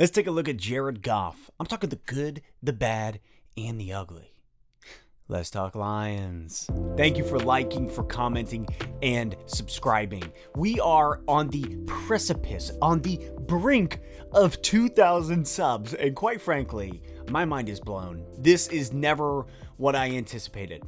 Let's take a look at Jared Goff. I'm talking the good, the bad, and the ugly. Let's talk Lions. Thank you for liking, for commenting, and subscribing. We are on the precipice, on the brink of 2,000 subs, and quite frankly, my mind is blown. This is never what I anticipated.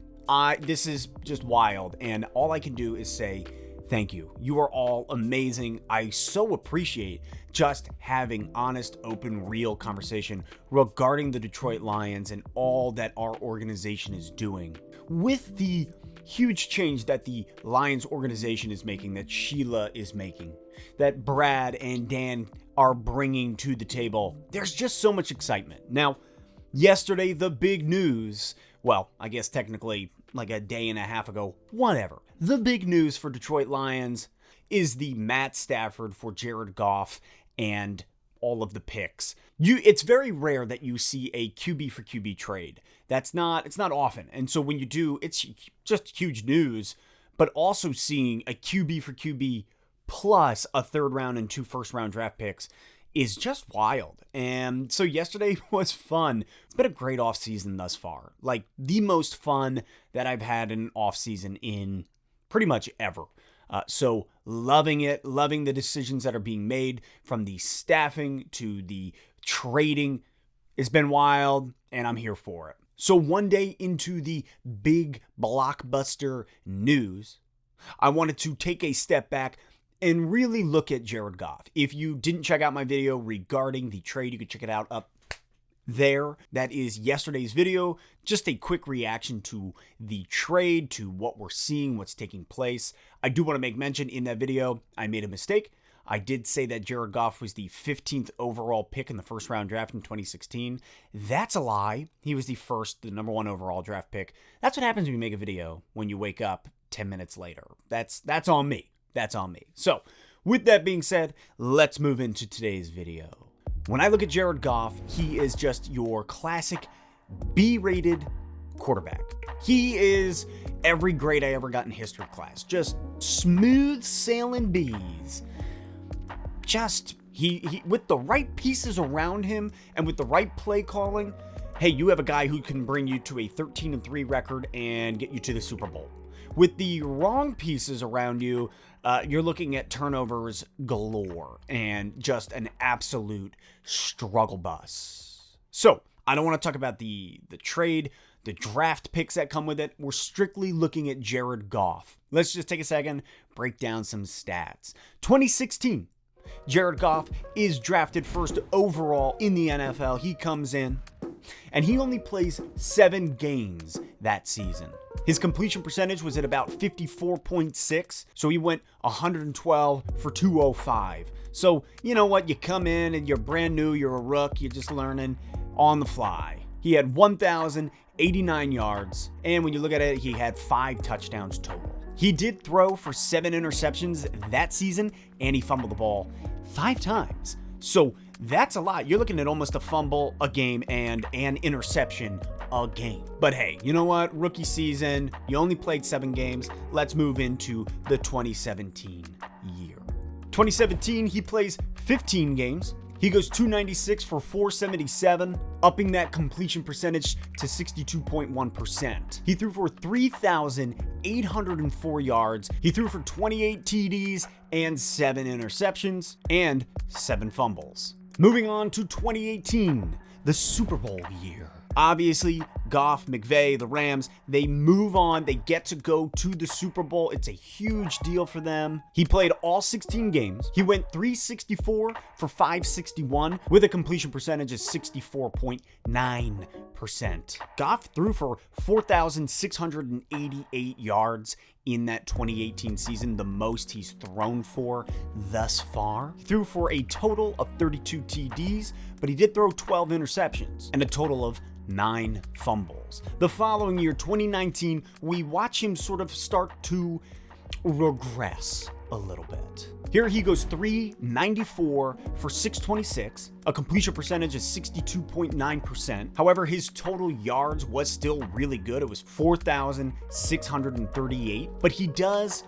This is just wild, and all I can do is say thank you. You are all amazing. I so appreciate just having honest, open, real conversation regarding the Detroit Lions and all that our organization is doing. With the huge change that the Lions organization is making, that Sheila is making, that Brad and Dan are bringing to the table, there's just so much excitement. Now, yesterday, the big news, well, I guess technically like a day and a half ago, whatever. The big news for Detroit Lions is the Matt Stafford for Jared Goff and all of the picks. It's very rare that you see a QB for QB trade. It's not often. And so when you do, it's just huge news, but also seeing a QB for QB plus a third round and 2 first round draft picks is just wild. And so yesterday was fun. It's been a great offseason thus far. Like the most fun that I've had in an offseason in pretty much ever. So loving it, loving the decisions that are being made from the staffing to the trading. It's been wild and I'm here for it. So one day into the big blockbuster news, I wanted to take a step back and really look at Jared Goff. If you didn't check out my video regarding the trade, you can check it out up there. That is yesterday's video. Just a quick reaction to the trade, to what we're seeing, what's taking place. I do want to make mention in that video, I made a mistake. I did say that Jared Goff was the 15th overall pick in the first round draft in 2016. That's a lie. He was the number 1 overall draft pick. That's what happens when you make a video when you wake up 10 minutes later. That's on me. That's on me. So, with that being said, let's move into today's video. When I look at Jared Goff, he is just your classic B-rated quarterback. He is every grade I ever got in history class. Just smooth sailing B's. Just, he with the right pieces around him and with the right play calling, hey, you have a guy who can bring you to a 13-3 record and get you to the Super Bowl. With the wrong pieces around you, you're looking at turnovers galore and just an absolute struggle bus. So, I don't want to talk about the trade, the draft picks that come with it. We're strictly looking at Jared Goff. Let's just take a second, break down some stats. 2016, Jared Goff is drafted first overall in the NFL. He comes in, and he only plays 7 games that season. His completion percentage was at about 54.6, so he went 112 for 205. So, you know what? You come in and you're brand new, you're a rook, you're just learning on the fly. He had 1,089 yards, and when you look at it, he had 5 touchdowns total. He did throw for 7 interceptions that season, and he fumbled the ball 5 times. So that's a lot. You're looking at almost a fumble a game and an interception a game. But hey, you know what? Rookie season, you only played 7 games. Let's move into the 2017 year. 2017, he plays 15 games. He goes 296 for 477, upping that completion percentage to 62.1%. He threw for 3,804 yards. He threw for 28 TDs and 7 interceptions and 7 fumbles. Moving on to 2018, the Super Bowl year. Obviously, Goff, McVay, the Rams, they move on. They get to go to the Super Bowl. It's a huge deal for them. He played all 16 games. He went 364 for 561 with a completion percentage of 64.9%. Goff threw for 4,688 yards in that 2018 season, the most he's thrown for thus far. He threw for a total of 32 TDs, but he did throw 12 interceptions and a total of 9 fumbles. The following year, 2019, we watch him sort of start to regress a little bit. Here he goes 394 for 626, a completion percentage of 62.9%. However, his total yards was still really good. It was 4,638, but he does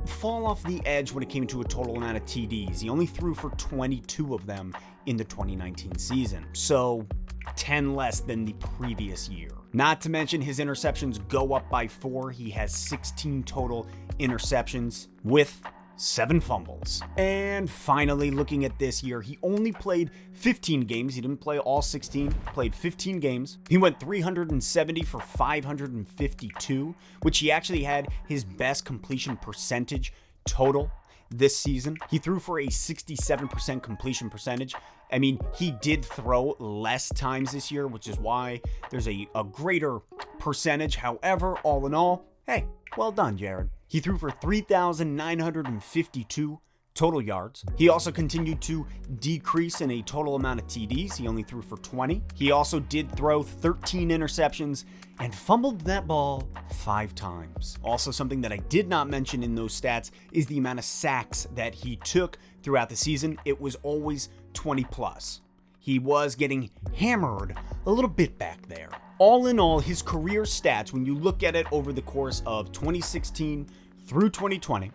fall off the edge when it came to a total amount of TDs. He only threw for 22 of them in the 2019 season. So 10 less than the previous year. Not to mention his interceptions go up by 4. He has 16 total interceptions with 7 fumbles. And finally, looking at this year, he only played 15 games. He didn't play all 16, played 15 games. He went 370 for 552, which he actually had his best completion percentage total this season. He threw for a 67% completion percentage. I mean, he did throw less times this year, which is why there's a greater percentage. However, all in all, hey, well done, Jared. He threw for 3,952 total yards. He also continued to decrease in a total amount of TDs. He only threw for 20. He also did throw 13 interceptions and fumbled that ball 5 times. Also, something that I did not mention in those stats is the amount of sacks that he took throughout the season. It was always 20 plus. He was getting hammered a little bit back there. All in all, his career stats, when you look at it over the course of 2016 through 2020,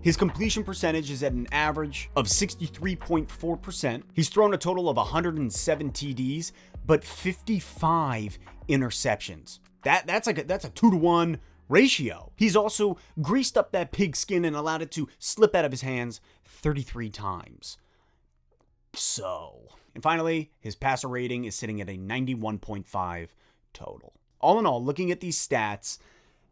his completion percentage is at an average of 63.4%. He's thrown a total of 107 TDs, but 55 interceptions. That's a 2-to-1 ratio. He's also greased up that pigskin and allowed it to slip out of his hands 33 times. And finally, his passer rating is sitting at a 91.5 total. All in all, looking at these stats,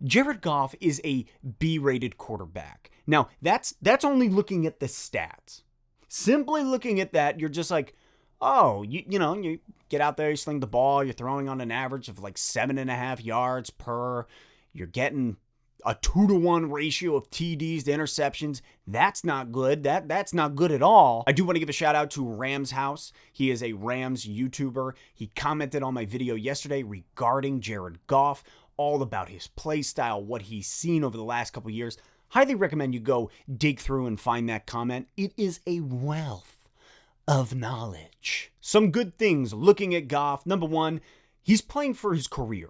Jared Goff is a B-rated quarterback. Now, that's only looking at the stats. Simply looking at that, you're just like, oh, you get out there, you sling the ball, you're throwing on an average of like 7.5 yards per. You're getting a 2-to-1 ratio of TDs to interceptions. That's not good. That's not good at all. I do want to give a shout out to Rams House. He is a Rams YouTuber. He commented on my video yesterday regarding Jared Goff, all about his play style, what he's seen over the last couple years. Highly recommend you go dig through and find that comment. It is a wealth of knowledge. Some good things looking at Goff. Number one, he's playing for his career.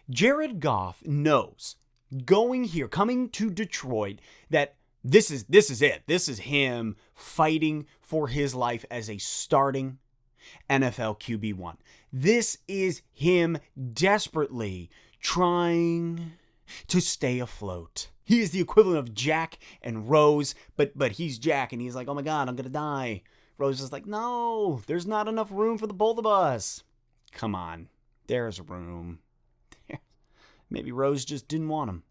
Jared Goff knows coming to Detroit, that this is it. This is him fighting for his life as a starting NFL QB1. This is him desperately trying to stay afloat. He is the equivalent of Jack and Rose, but he's Jack and he's like, oh my God, I'm gonna die. Rose is like, no, there's not enough room for the both of us. Come on, there's room. Maybe Rose just didn't want him.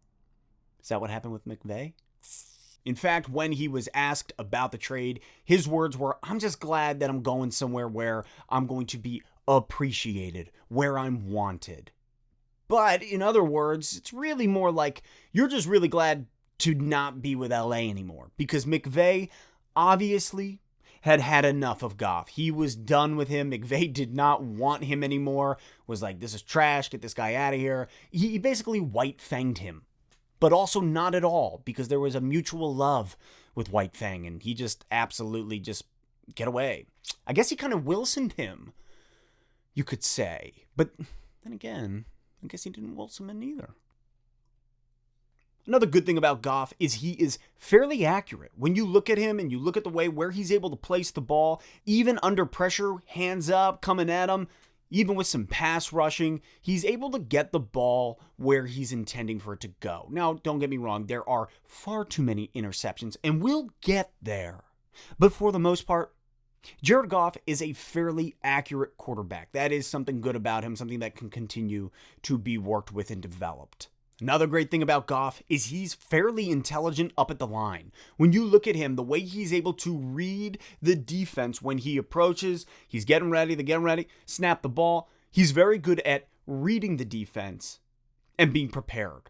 Is that what happened with McVay? In fact, when he was asked about the trade, his words were, I'm just glad that I'm going somewhere where I'm going to be appreciated, where I'm wanted. But in other words, it's really more like you're just really glad to not be with LA anymore, because McVay obviously had enough of Goff. He was done with him. McVay did not want him anymore. Was like, this is trash. Get this guy out of here. He basically white fanged him, but also not at all, because there was a mutual love with White Fang, and he just absolutely just get away. I guess he kind of Wilsoned him, you could say. But then again, I guess he didn't Wilson him either. Another good thing about Goff is he is fairly accurate. When you look at him and you look at the way where he's able to place the ball, even under pressure, hands up, coming at him, even with some pass rushing, he's able to get the ball where he's intending for it to go. Now, don't get me wrong, there are far too many interceptions, and we'll get there. But for the most part, Jared Goff is a fairly accurate quarterback. That is something good about him, something that can continue to be worked with and developed. Another great thing about Goff is he's fairly intelligent up at the line. When you look at him, the way he's able to read the defense when he approaches, he's getting ready, snap the ball. He's very good at reading the defense and being prepared.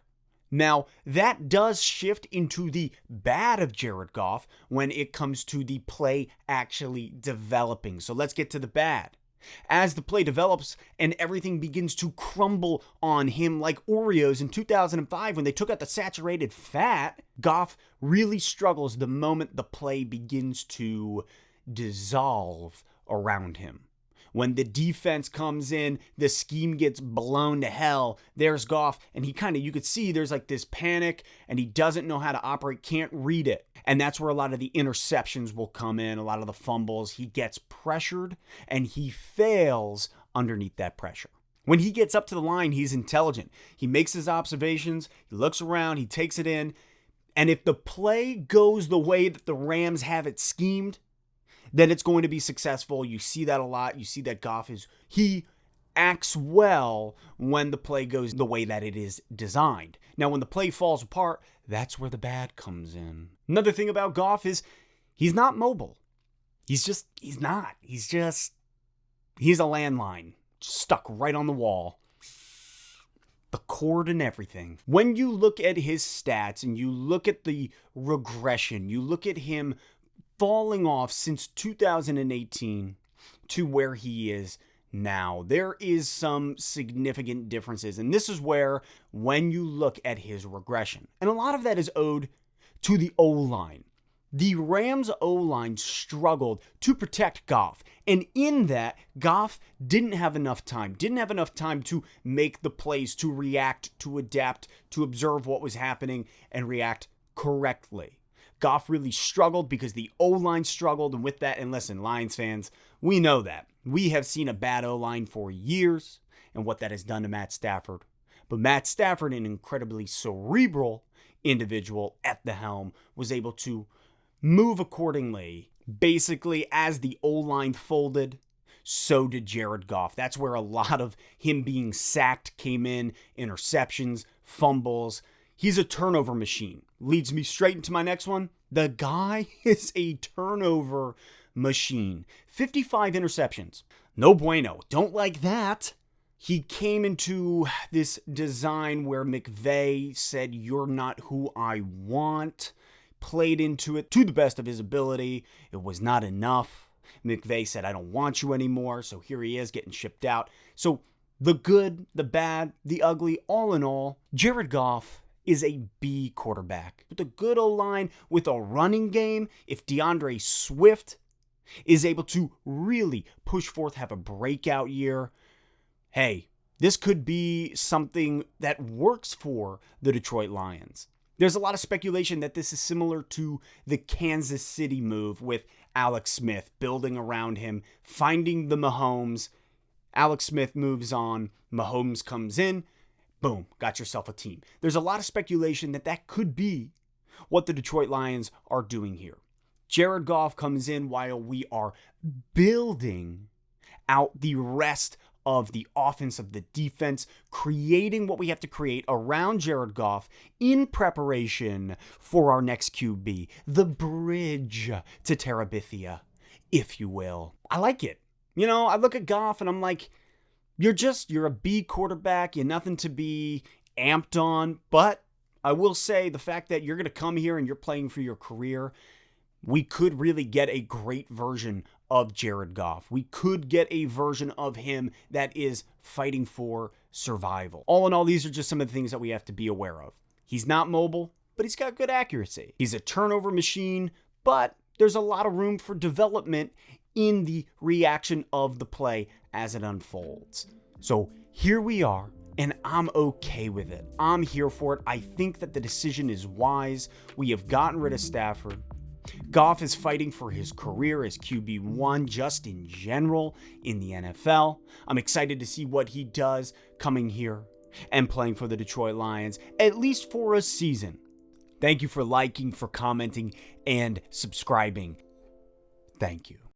Now, that does shift into the bad of Jared Goff when it comes to the play actually developing. So let's get to the bad. As the play develops and everything begins to crumble on him like Oreos in 2005 when they took out the saturated fat, Goff really struggles the moment the play begins to dissolve around him. When the defense comes in, the scheme gets blown to hell. There's Goff, and you could see there's like this panic, and he doesn't know how to operate, can't read it. And that's where a lot of the interceptions will come in, a lot of the fumbles. He gets pressured and he fails underneath that pressure. When he gets up to the line, he's intelligent. He makes his observations, he looks around, he takes it in. And if the play goes the way that the Rams have it schemed, then it's going to be successful. You see that a lot. You see that Goff he acts well when the play goes the way that it is designed. Now, when the play falls apart, that's where the bad comes in. Another thing about Goff is he's not mobile. He's not. He's a landline stuck right on the wall. The cord and everything. When you look at his stats and you look at the regression, you look at him falling off since 2018 to where he is now, there is some significant differences. And this is where, when you look at his regression, and a lot of that is owed to the O-line. The Rams O-line struggled to protect Goff. And in that, Goff didn't have enough time to make the plays, to react, to adapt, to observe what was happening and react correctly. Goff really struggled because the O-line struggled, and with that, and listen, Lions fans, we know that. We have seen a bad O-line for years and what that has done to Matt Stafford. But Matt Stafford, an incredibly cerebral individual at the helm, was able to move accordingly. Basically, as the O-line folded, so did Jared Goff. That's where a lot of him being sacked came in, interceptions, fumbles. He's a turnover machine. Leads me straight into my next one. The guy is a turnover machine. 55 interceptions. No bueno. Don't like that. He came into this design where McVay said, "You're not who I want." Played into it to the best of his ability. It was not enough. McVay said, "I don't want you anymore." So here he is getting shipped out. So the good, the bad, the ugly, all in all, Jared Goff is a B quarterback. With a good O-line, with a running game, if DeAndre Swift is able to really push forth, have a breakout year, hey, this could be something that works for the Detroit Lions. There's a lot of speculation that this is similar to the Kansas City move with Alex Smith, building around him, finding the Mahomes. Alex Smith moves on, Mahomes comes in, boom, got yourself a team. There's a lot of speculation that that could be what the Detroit Lions are doing here. Jared Goff comes in while we are building out the rest of the offense, of the defense, creating what we have to create around Jared Goff in preparation for our next QB, the bridge to Terabithia, if you will. I like it. You know, I look at Goff and I'm like, you're a B quarterback, you're nothing to be amped on, but I will say the fact that you're going to come here and you're playing for your career, we could really get a great version of Jared Goff. We could get a version of him that is fighting for survival. All in all, these are just some of the things that we have to be aware of. He's not mobile, but he's got good accuracy. He's a turnover machine, but there's a lot of room for development in the reaction of the play as it unfolds. So here we are, and I'm okay with it. I'm here for it. I think that the decision is wise. We have gotten rid of Stafford. Goff is fighting for his career as QB1 just in general in the NFL. I'm excited to see what he does coming here and playing for the Detroit Lions, at least for a season. Thank you for liking, for commenting, and subscribing. Thank you.